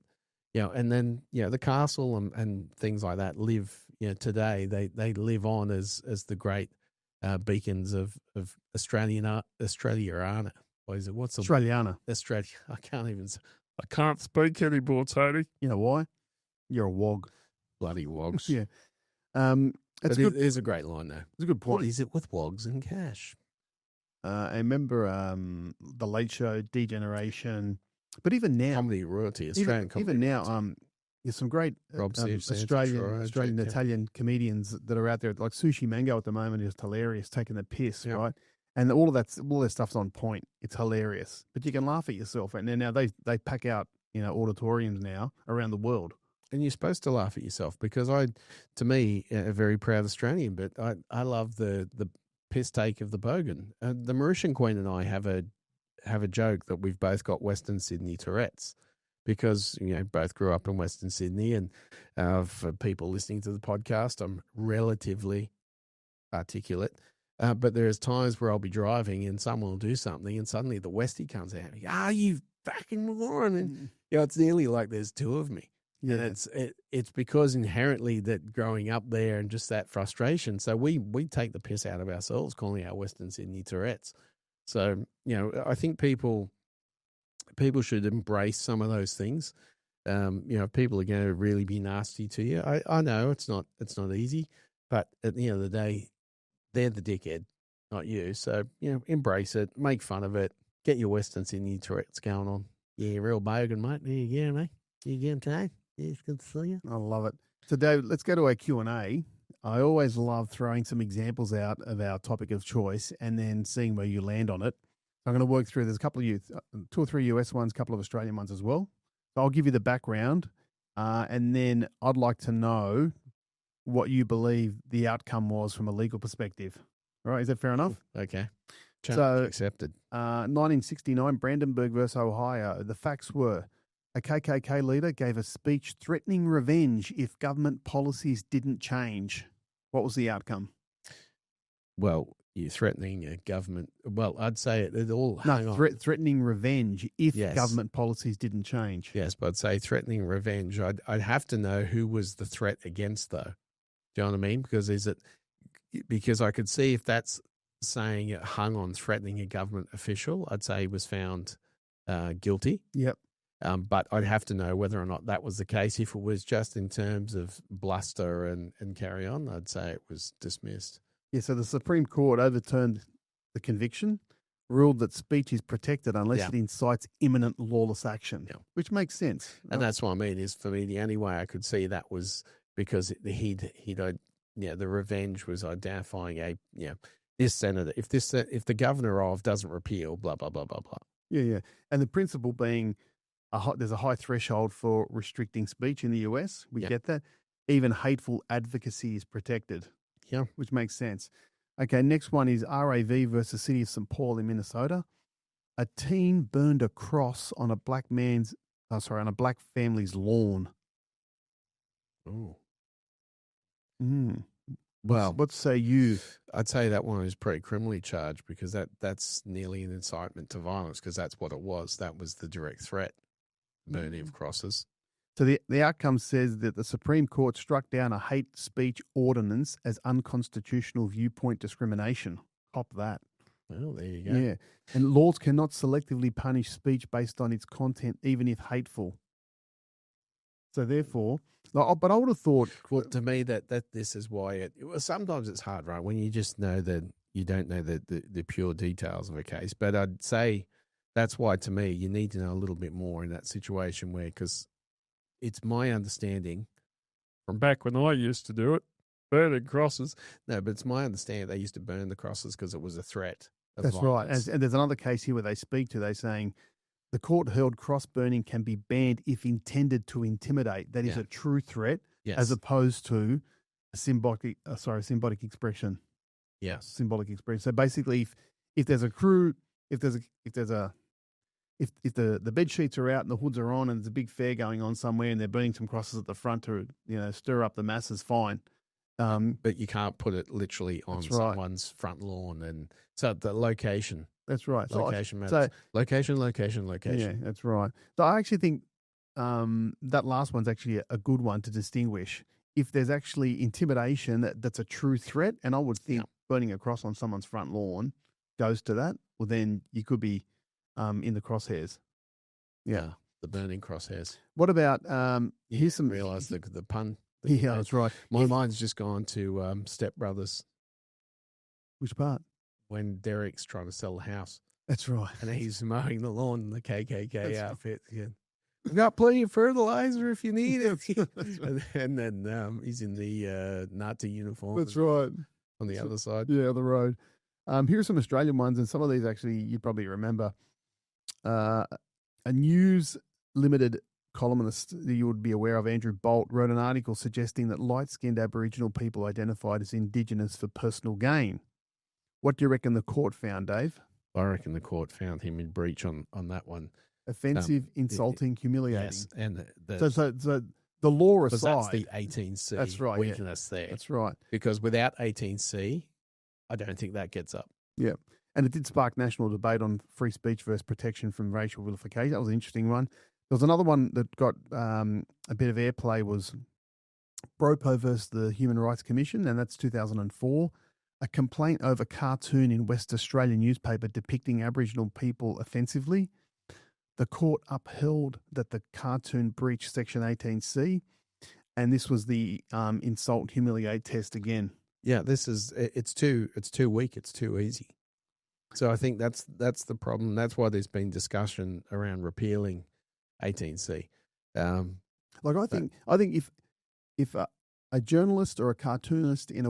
and then the castle and things like that live. Today they live on as the great beacons of Australiana. What is it? What's Australiana? Australia. I can't speak anymore, Tony. You know why? You're a wog. Bloody wogs. Yeah. It's good. It is a great line, though. It's a good point. What is it with wogs and cash? I remember The Late Show, Degeneration, but even now, comedy royalty, Australian comedy. Even now, there's some great Australian Italian comedians that are out there, like Sushi Mango at the moment is hilarious, taking the piss, right? And all their stuff's on point. It's hilarious, but you can laugh at yourself. And then now they pack out auditoriums now around the world. And you're supposed to laugh at yourself because to me, a very proud Australian, but I love the piss take of the bogan. The Mauritian Queen and I have a joke that we've both got Western Sydney Tourette's because both grew up in Western Sydney, and for people listening to the podcast, I'm relatively articulate. But there's times where I'll be driving and someone will do something, and suddenly the Westie comes out. You fucking moron! And it's nearly like there's two of me. Yeah, and it's because inherently that growing up there and just that frustration. So we take the piss out of ourselves, calling our Western Sydney Tourette's. So I think people should embrace some of those things. If people are going to really be nasty to you, I know it's not easy, but at the end of the day, they're the dickhead, not you. So embrace it, make fun of it, get your Western Sydney Tourette's going on. Yeah, real bogan, mate. There you go, mate. You get him today. Yeah, it's good to see you. I love it. So, Dave, let's go to our Q&A. I always love throwing some examples out of our topic of choice and then seeing where you land on it. I'm going to work through, there's a couple of 2 or 3 US ones, a couple of Australian ones as well. So I'll give you the background, and then I'd like to know what you believe the outcome was from a legal perspective. All right, is that fair enough? Okay. Challenge accepted. 1969, Brandenburg versus Ohio. The facts were, a KKK leader gave a speech threatening revenge if government policies didn't change. What was the outcome? Well, you're threatening a government. Well, I'd say it all. Threatening revenge if government policies didn't change. Yes, but I'd say threatening revenge. I'd have to know who was the threat against, though. Do you know what I mean? Because I could see if that's saying it hung on threatening a government official, I'd say he was found guilty. Yep. But I'd have to know whether or not that was the case. If it was just in terms of bluster and carry on, I'd say it was dismissed. Yeah, so the Supreme Court overturned the conviction, ruled that speech is protected unless it incites imminent lawless action, which makes sense. Right? And that's what I mean, is for me, the only way I could see that was because the revenge was identifying this senator, if the governor of doesn't repeal, blah, blah, blah, blah, blah. Yeah. And the principle being there's a high threshold for restricting speech in the US. We get that. Even hateful advocacy is protected. Yeah. Which makes sense. Okay, next one is RAV versus City of St. Paul in Minnesota. A teen burned a cross on a black family's lawn. Oh. Well, what say you? I'd say that one is pretty criminally charged because that's nearly an incitement to violence because that's what it was. That was the direct threat, burning of crosses. So the outcome says that the Supreme Court struck down a hate speech ordinance as unconstitutional viewpoint discrimination. Cop that. Well, there you go. Yeah. And laws cannot selectively punish speech based on its content, even if hateful. So therefore, but I would have thought... Well, to me, that this is why sometimes it's hard, right? When you just know that you don't know the pure details of a case. But I'd say that's why, to me, you need to know a little bit more in that situation because it's my understanding from back when I used to do it, burning crosses. No, but it's my understanding they used to burn the crosses because it was a threat of That's violence. right. And there's another case here where they're saying the court held cross burning can be banned if intended to intimidate. That is a true threat as opposed to a symbolic expression. Yes. Symbolic expression. So basically, if there's a crew if the bed sheets are out and the hoods are on and there's a big fair going on somewhere and they're burning some crosses at the front to stir up the masses, fine. But you can't put it literally on That's right. someone's front lawn, and so the location. That's right. Location matters. Location. Yeah, that's right. So I actually think that last one's actually a good one to distinguish. If there's actually intimidation that's a true threat, and I would think burning a cross on someone's front lawn goes to that, well, then you could be in the crosshairs. Yeah. The burning crosshairs. What about here's some... Realise the pun. Yeah, that's right. My mind's just gone to Step Brothers. Which part? When Derek's trying to sell the house. That's right. And he's mowing the lawn in the KKK That's outfit. Yeah. We've got plenty of fertilizer if you need it. Right. and then he's in the Nazi uniform. That's right. On the other side. Yeah, the road. Here are some Australian ones, and some of these actually you probably remember. A News Limited columnist that you would be aware of, Andrew Bolt, wrote an article suggesting that light-skinned Aboriginal people identified as Indigenous for personal gain. What do you reckon the court found, Dave? I reckon the court found him in breach on that one. Offensive, insulting, humiliating. Yes, and so the law aside, that's the 18C. That's right. Weakness there. That's right. Because without 18C, I don't think that gets up. Yeah, and it did spark national debate on free speech versus protection from racial vilification. That was an interesting one. There was another one that got a bit of airplay was Bropo versus the Human Rights Commission, and that's 2004. A complaint over cartoon in West Australian newspaper depicting Aboriginal people offensively. The court upheld that the cartoon breached Section 18C, and this was the insult, humiliate test again. Yeah, it's too weak. It's too easy. So I think that's the problem. That's why there's been discussion around repealing 18C. I think if a journalist or a cartoonist in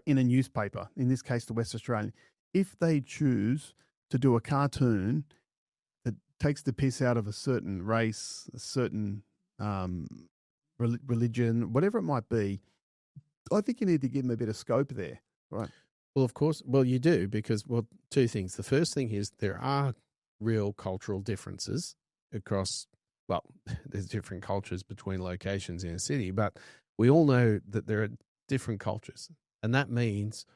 in a newspaper, in this case the West Australian, if they choose to do a cartoon that takes the piss out of a certain race, a certain religion, whatever it might be, I think you need to give them a bit of scope there, right? Well, of course. Well, you do because, two things. The first thing is there are real cultural differences across, there's different cultures between locations in a city, but we all know that there are different cultures. And that means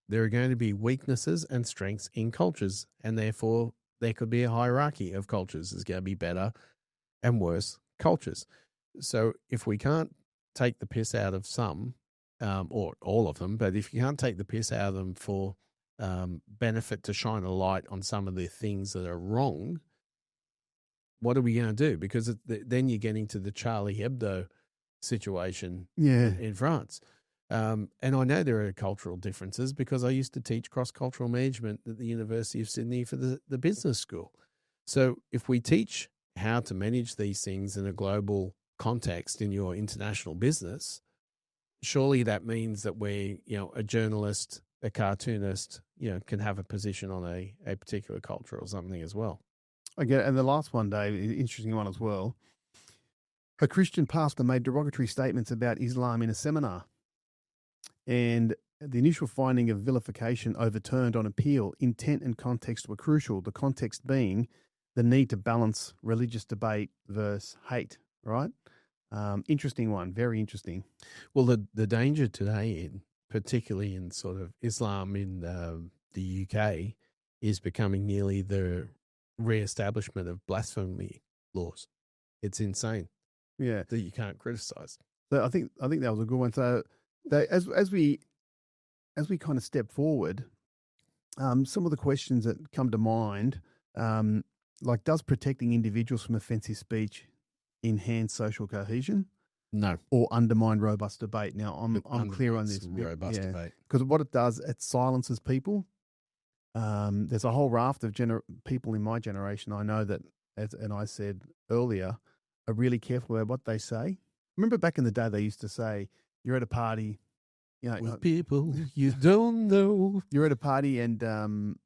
there are going to be weaknesses and strengths in cultures. And therefore, there could be a hierarchy of cultures. There's going to be better and worse cultures. So if we can't take the piss out of some, or all of them, but if you can't take the piss out of them for benefit to shine a light on some of the things that are wrong, what are we going to do? Because then you're getting to the Charlie Hebdo situation in France. And I know there are cultural differences because I used to teach cross-cultural management at the University of Sydney for the business school. So if we teach how to manage these things in a global context in your international business, surely that means that a journalist, a cartoonist, can have a position on a particular culture or something as well. I get it. And the last one, Dave, an interesting one as well. A Christian pastor made derogatory statements about Islam in a seminar. And the initial finding of vilification overturned on appeal. Intent and context were crucial. The context being the need to balance religious debate versus hate, right? Interesting one, very interesting. Well, the danger today, particularly in sort of Islam in the UK, is becoming nearly the re-establishment of blasphemy laws. It's insane. Yeah, that you can't criticize. So I think that was a good one. So as we kind of step forward, some of the questions that come to mind, like does protecting individuals from offensive speech enhance social cohesion? No. Or undermine robust debate? Now, I'm clear on this. Robust debate. Because what it does, it silences people. There's a whole raft of people in my generation I know that, and I said earlier, are really careful about what they say. Remember back in the day, they used to say, you're at a party, with people you don't know. You're at a party and,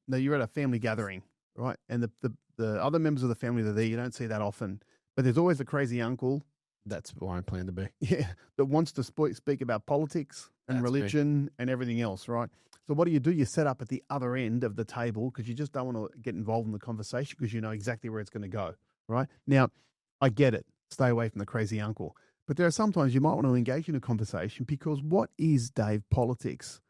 you're at a family gathering, right? And the other members of the family that are there, you don't see that often. But there's always a crazy uncle. That's where I plan to be. Yeah, that wants to speak about politics and religion and everything else, right? So what do? You set up at the other end of the table because you just don't want to get involved in the conversation because you know exactly where it's going to go, right? Now, I get it. Stay away from the crazy uncle. But there are sometimes you might want to engage in a conversation because what is, Dave, politics?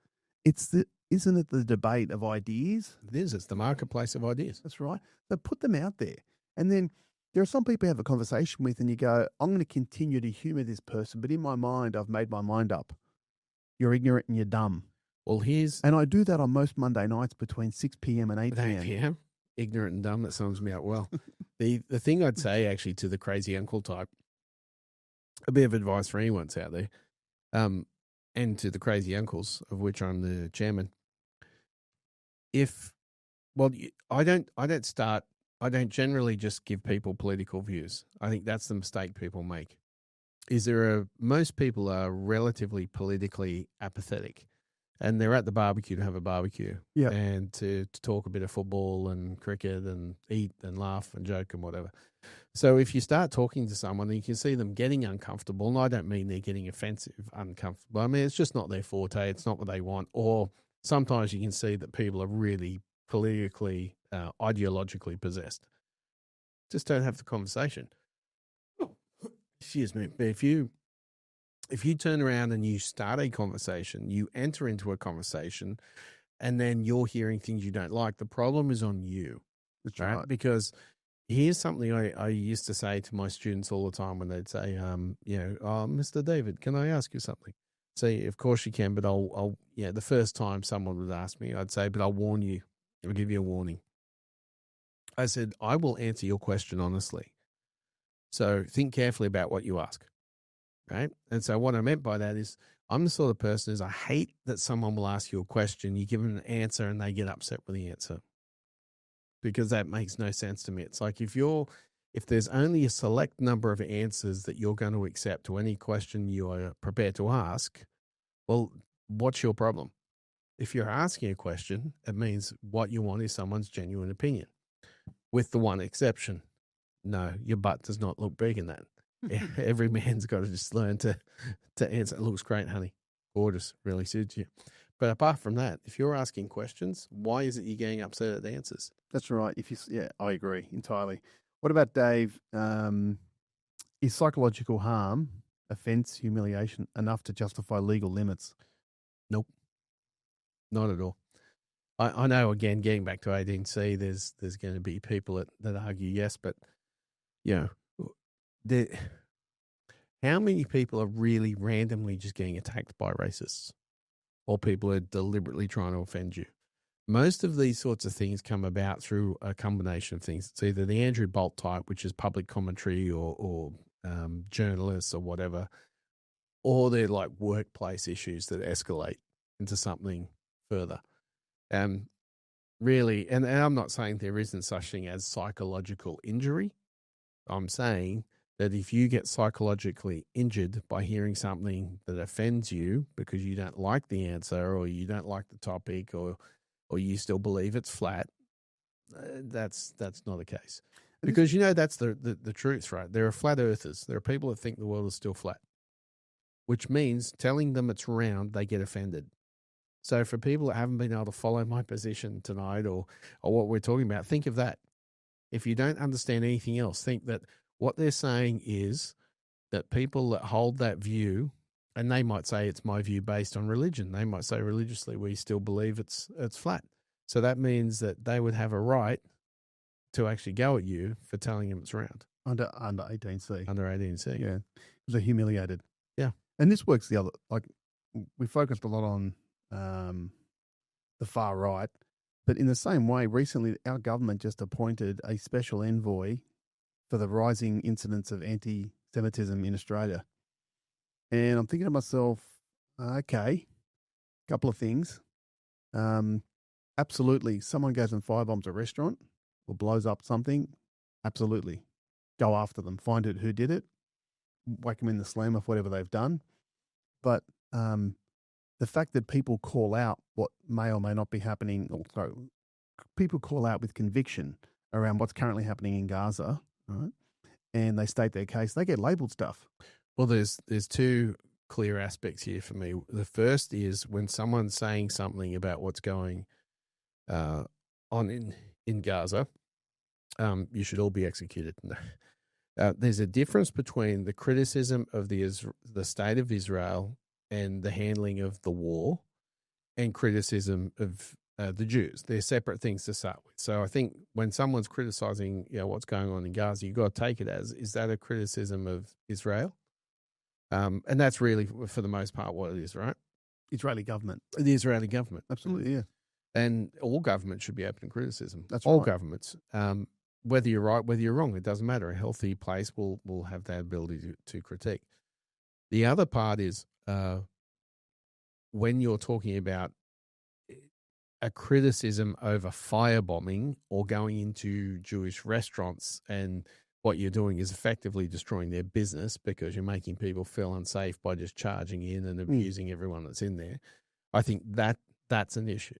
Isn't it the debate of ideas? It is. It's the marketplace of ideas. That's right. So put them out there. And then there are some people you have a conversation with and you go, I'm going to continue to humor this person, but in my mind, I've made my mind up. You're ignorant and you're dumb. Well, And I do that on most Monday nights between 6 p.m. and 8 p.m. 8 p.m. Ignorant and dumb, that sums me up well. The thing I'd say actually to the crazy uncle type, a bit of advice for anyone that's out there, and to the crazy uncles, of which I'm the chairman. I don't generally just give people political views. I think that's the mistake people make. Most people are relatively politically apathetic, and they're at the barbecue to have a barbecue, and to talk a bit of football and cricket and eat and laugh and joke and whatever. So if you start talking to someone and you can see them getting uncomfortable, and I don't mean they're getting offensive, uncomfortable. I mean, it's just not their forte. It's not what they want. Or sometimes you can see that people are really politically, ideologically possessed. Just don't have the conversation. Excuse me. But if you turn around and you start a conversation, you enter into a conversation, and then you're hearing things you don't like, the problem is on you. That's right. Because here's something I used to say to my students all the time when they'd say, Mr. David, can I ask you something? Say, of course you can, but I'll the first time someone would ask me, I'd say, but I'll warn you. I'll give you a warning. I said, I will answer your question honestly. So think carefully about what you ask, right? And so what I meant by that is I'm the sort of person I hate that someone will ask you a question, you give them an answer, and they get upset with the answer. Because that makes no sense to me. It's like if there's only a select number of answers that you're going to accept to any question you are prepared to ask, well, what's your problem? If you're asking a question, it means what you want is someone's genuine opinion. With the one exception, no, your butt does not look big in that. Every man's got to just learn to answer. It looks great, honey. Gorgeous. Really suits you. But apart from that, if you're asking questions, why is it you're getting upset at the answers? That's right. I agree entirely. What about Dave? Is psychological harm, offence, humiliation enough to justify legal limits? Nope. Not at all. I know, again, getting back to 18C, there's going to be people that argue yes, but, how many people are really randomly just getting attacked by racists or people who are deliberately trying to offend you? Most of these sorts of things come about through a combination of things. It's either the Andrew Bolt type, which is public commentary or journalists or whatever, or they're like workplace issues that escalate into something further. Really, and I'm not saying there isn't such thing as psychological injury. I'm saying that if you get psychologically injured by hearing something that offends you because you don't like the answer or you don't like the topic or you still believe it's flat, that's not the case. Because, that's the truth, right? There are flat earthers. There are people that think the world is still flat, which means telling them it's round, they get offended. So for people that haven't been able to follow my position tonight or what we're talking about, think of that. If you don't understand anything else, think that what they're saying is that people that hold that view, and they might say it's my view based on religion. They might say religiously we still believe it's flat. So that means that they would have a right to actually go at you for telling them it's round. Under 18C. Under 18C. Yeah. They're humiliated. Yeah. And this works the other, like we focused a lot on the far right, but in the same way, recently our government just appointed a special envoy for the rising incidence of anti-Semitism in Australia. And I'm thinking to myself, okay, a couple of things. Absolutely, someone goes and firebombs a restaurant or blows up something, absolutely. Go after them, find out who did it, whack them in the slam of whatever they've done. But the fact that people call out what may or may not be happening, people call out with conviction around what's currently happening in Gaza, right? And they state their case, they get labelled stuff. Well, there's two clear aspects here for me. The first is when someone's saying something about what's going on in Gaza, you should all be executed. There's a difference between the criticism of the state of Israel and the handling of the war and criticism of the Jews. They're separate things to start with. So I think when someone's criticizing what's going on in Gaza, you've got to take it as, is that a criticism of Israel? And that's really, for the most part, what it is, right? Israeli government. The Israeli government. Absolutely, yeah. And all governments should be open to criticism. That's all right. governments. Whether you're right, whether you're wrong, it doesn't matter. A healthy place will have that ability to critique. The other part is when you're talking about a criticism over firebombing or going into Jewish restaurants, and what you're doing is effectively destroying their business because you're making people feel unsafe by just charging in and abusing everyone that's in there. I think that's an issue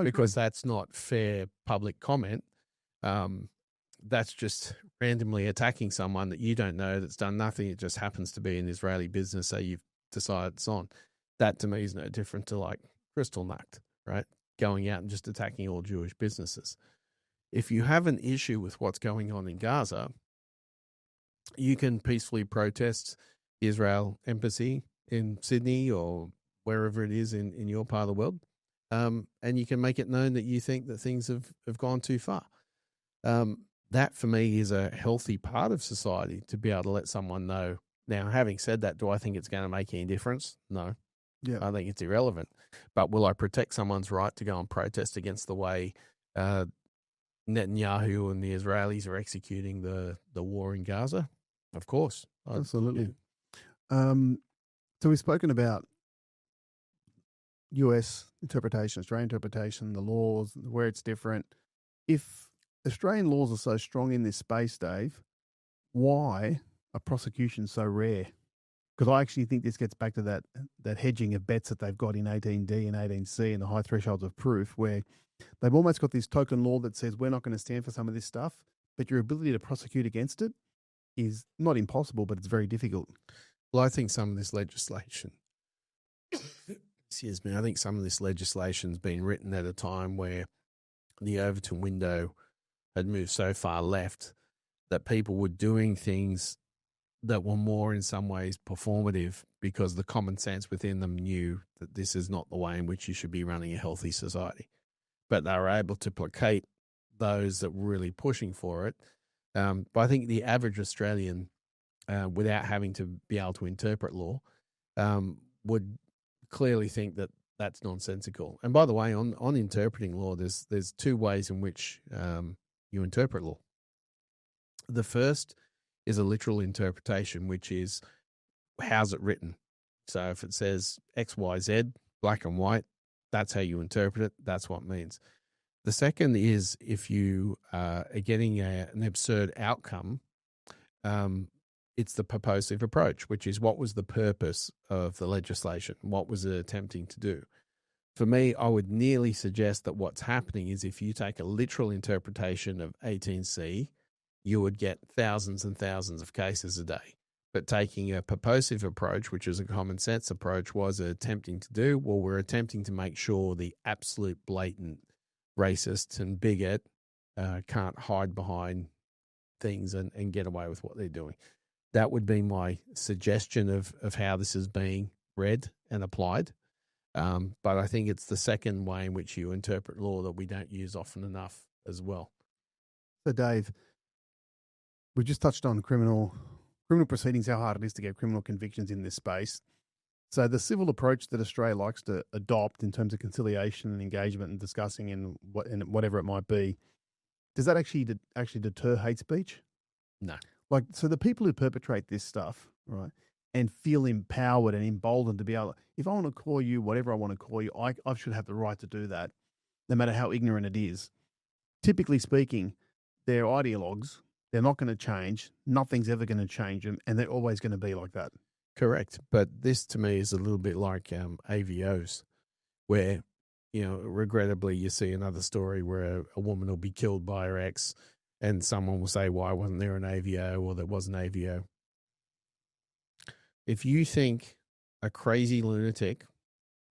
because that's not fair public comment. That's just randomly attacking someone that you don't know, that's done nothing. It just happens to be an Israeli business, so you've decided it's on. That to me is no different to like Kristallnacht, right? Going out and just attacking all Jewish businesses. If you have an issue with what's going on in Gaza, you can peacefully protest the Israel embassy in Sydney or wherever it is in your part of the world. And you can make it known that you think that things have gone too far. That for me is a healthy part of society to be able to let someone know. Now, having said that, do I think it's going to make any difference? No. Yeah. I think it's irrelevant. But will I protect someone's right to go and protest against the way Netanyahu and the Israelis are executing the war in Gaza? Of course. Absolutely. Yeah. So we've spoken about US interpretation, Australian interpretation, the laws, where it's different. If Australian laws are so strong in this space, Dave, why are prosecutions so rare? Because I actually think this gets back to that hedging of bets that they've got in 18D and 18C and the high thresholds of proof, where they've almost got this token law that says we're not going to stand for some of this stuff, but your ability to prosecute against it is not impossible, but it's very difficult. Well, I think some of this legislation, excuse me, I think some of this legislation's been written at a time where the Overton window had moved so far left that people were doing things that were more in some ways performative because the common sense within them knew that this is not the way in which you should be running a healthy society. But they were able to placate those that were really pushing for it. But I think the average Australian, without having to be able to interpret law, would clearly think that that's nonsensical. And by the way, on interpreting law, there's two ways in which you interpret law. The first is a literal interpretation, which is how's it written. So if it says X, Y, Z, black and white, that's how you interpret it. That's what it means. The second is if you are getting an absurd outcome, it's the purposive approach, which is what was the purpose of the legislation? What was it attempting to do? For me, I would nearly suggest that what's happening is if you take a literal interpretation of 18C, you would get thousands and thousands of cases a day. But taking a purposive approach, which is a common sense approach, was attempting to do, well, we're attempting to make sure the absolute blatant racist and bigot can't hide behind things and get away with what they're doing. That would be my suggestion of how this is being read and applied. But I think it's the second way in which you interpret law that we don't use often enough as well. So, Dave, we just touched on criminal proceedings, how hard it is to get criminal convictions in this space. So the civil approach that Australia likes to adopt in terms of conciliation and engagement and discussing and whatever it might be, does that actually deter hate speech? No. Like, so the people who perpetrate this stuff, right, and feel empowered and emboldened to be able, if I want to call you whatever I want to call you, I should have the right to do that, no matter how ignorant it is. Typically speaking, they're ideologues. They're not going to change. Nothing's ever going to change them, and they're always going to be like that. Correct. But this to me is a little bit like AVOs, where, regrettably, you see another story where a woman will be killed by her ex, and someone will say, why wasn't there an AVO, or there was an AVO? If you think a crazy lunatic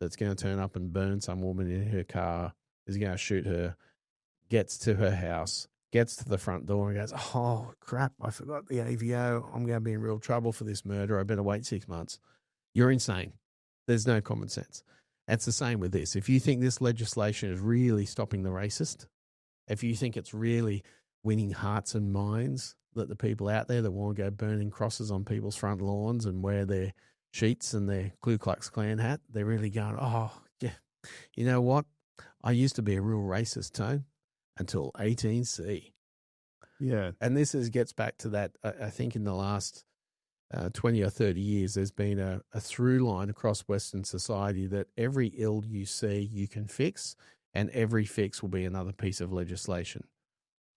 that's going to turn up and burn some woman in her car, is going to shoot her, gets to her house, gets to the front door and goes, oh, crap, I forgot the AVO. I'm going to be in real trouble for this murder. I better wait 6 months. You're insane. There's no common sense. It's the same with this. If you think this legislation is really stopping the racist, if you think it's really winning hearts and minds, that the people out there that want to go burning crosses on people's front lawns and wear their sheets and their Ku Klux Klan hat, they're really going, oh, yeah, you know what? I used to be a real racist, Tone, until 18C. Yeah. And this gets back to that, I think in the last 20 or 30 years, there's been a through line across Western society that every ill you see, you can fix, and every fix will be another piece of legislation.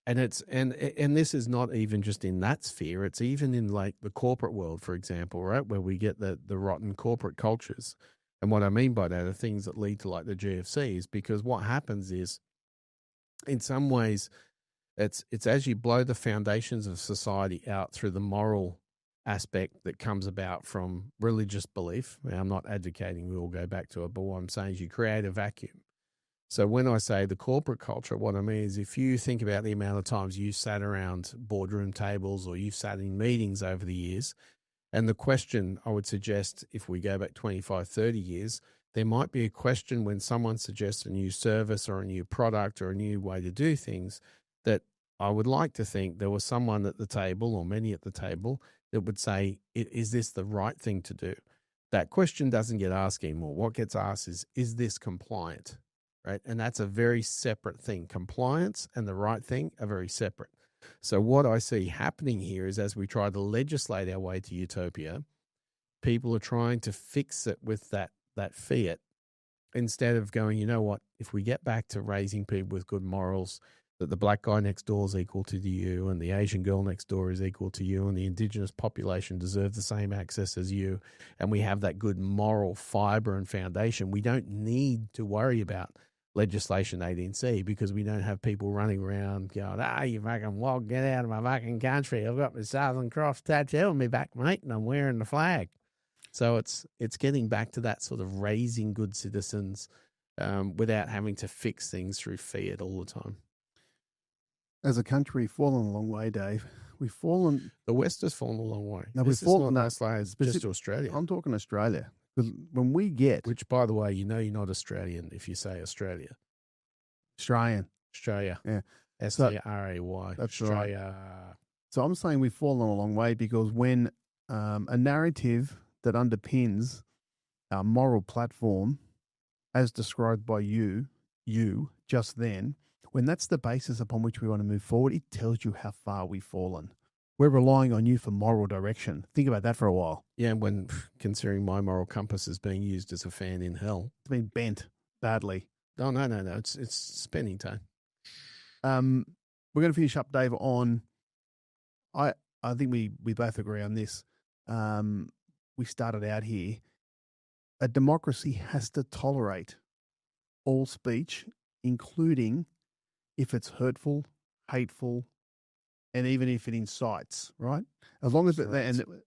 And and this is not even just in that sphere. It's even in like the corporate world, for example, right, where we get the rotten corporate cultures. And what I mean by that are things that lead to like the GFCs, because what happens is, in some ways, it's as you blow the foundations of society out through the moral aspect that comes about from religious belief. Now, I'm not advocating we all go back to it, but what I'm saying is you create a vacuum. So when I say the corporate culture, what I mean is if you think about the amount of times you sat around boardroom tables or you've sat in meetings over the years, and the question I would suggest, if we go back 25, 30 years, there might be a question when someone suggests a new service or a new product or a new way to do things, that I would like to think there was someone at the table or many at the table that would say, is this the right thing to do? That question doesn't get asked anymore. What gets asked is this compliant? Right? And that's a very separate thing. Compliance and the right thing are very separate. So what I see happening here is as we try to legislate our way to utopia, people are trying to fix it with that fiat instead of going, you know what, if we get back to raising people with good morals, that the black guy next door is equal to you and the Asian girl next door is equal to you and the indigenous population deserves the same access as you, and we have that good moral fiber and foundation, we don't need to worry about legislation 18C because we don't have people running around going, you fucking wog, get out of my fucking country. I've got my Southern Cross tattoo on my back, mate, and I'm wearing the flag. So it's getting back to that sort of raising good citizens without having to fix things through fiat all the time. As a country, we've fallen a long way, Dave. We've fallen. The West has fallen a long way. No, we've fallen. Not just Australia. I'm talking Australia. Because when we get, which by the way, you know, you're not Australian if you say Australia. Australian. Australia. Yeah. SARAY. That's Australia. Right. So I'm saying we've fallen a long way because when a narrative that underpins our moral platform, as described by you just then, when that's the basis upon which we want to move forward, it tells you how far we've fallen. We're relying on you for moral direction. Think about that for a while. Yeah, when considering my moral compass is being used as a fan in hell. It's been bent badly. Oh, no. It's spending time. We're going to finish up, Dave, on, I think we both agree on this. We started out here. A democracy has to tolerate all speech, including if it's hurtful, hateful, and even if it incites, right? As long as the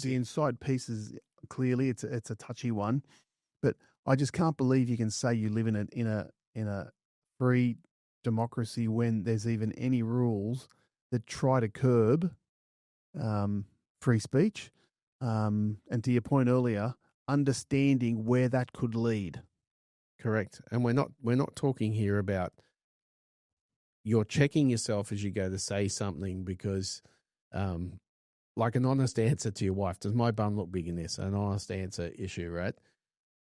incite piece is clearly it's a touchy one, but I just can't believe you can say you live in a free democracy when there's even any rules that try to curb free speech. And to your point earlier, understanding where that could lead. Correct. And we're not talking here about you're checking yourself as you go to say something because like an honest answer to your wife, does my bum look big in this? An honest answer issue, right?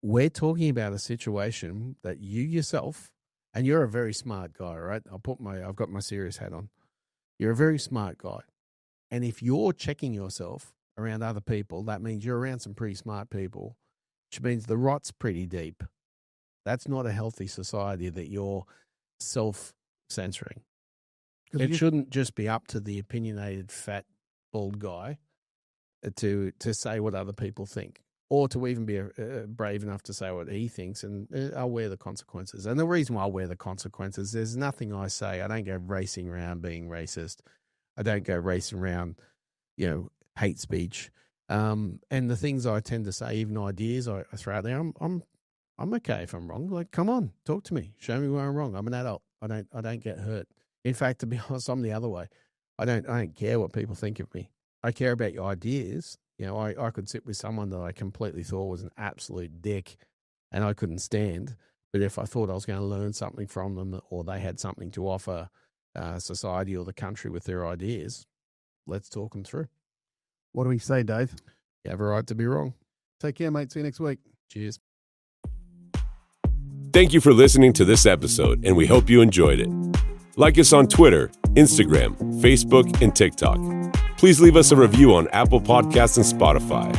We're talking about a situation that you yourself, and you're a very smart guy, right? I've got my serious hat on. You're a very smart guy. And if you're checking yourself around other people, that means you're around some pretty smart people, which means the rot's pretty deep. That's not a healthy society that you're self-censoring. It shouldn't just be up to the opinionated, fat, bald guy to say what other people think, or to even be brave enough to say what he thinks, and I'll wear the consequences. And the reason why I wear the consequences, there's nothing I say. I don't go racing around being racist. I don't go racing around, hate speech. And the things I tend to say, even ideas I throw out there, I'm okay if I'm wrong. Like, come on, talk to me, show me where I'm wrong. I'm an adult. I don't get hurt. In fact, to be honest, I'm the other way. I don't care what people think of me. I care about your ideas. You know, I could sit with someone that I completely thought was an absolute dick, and I couldn't stand. But if I thought I was going to learn something from them, or they had something to offer society or the country with their ideas, let's talk them through. What do we say, Dave? You have a right to be wrong. Take care, mate. See you next week. Cheers. Thank you for listening to this episode, and we hope you enjoyed it. Like us on Twitter, Instagram, Facebook, and TikTok. Please leave us a review on Apple Podcasts and Spotify.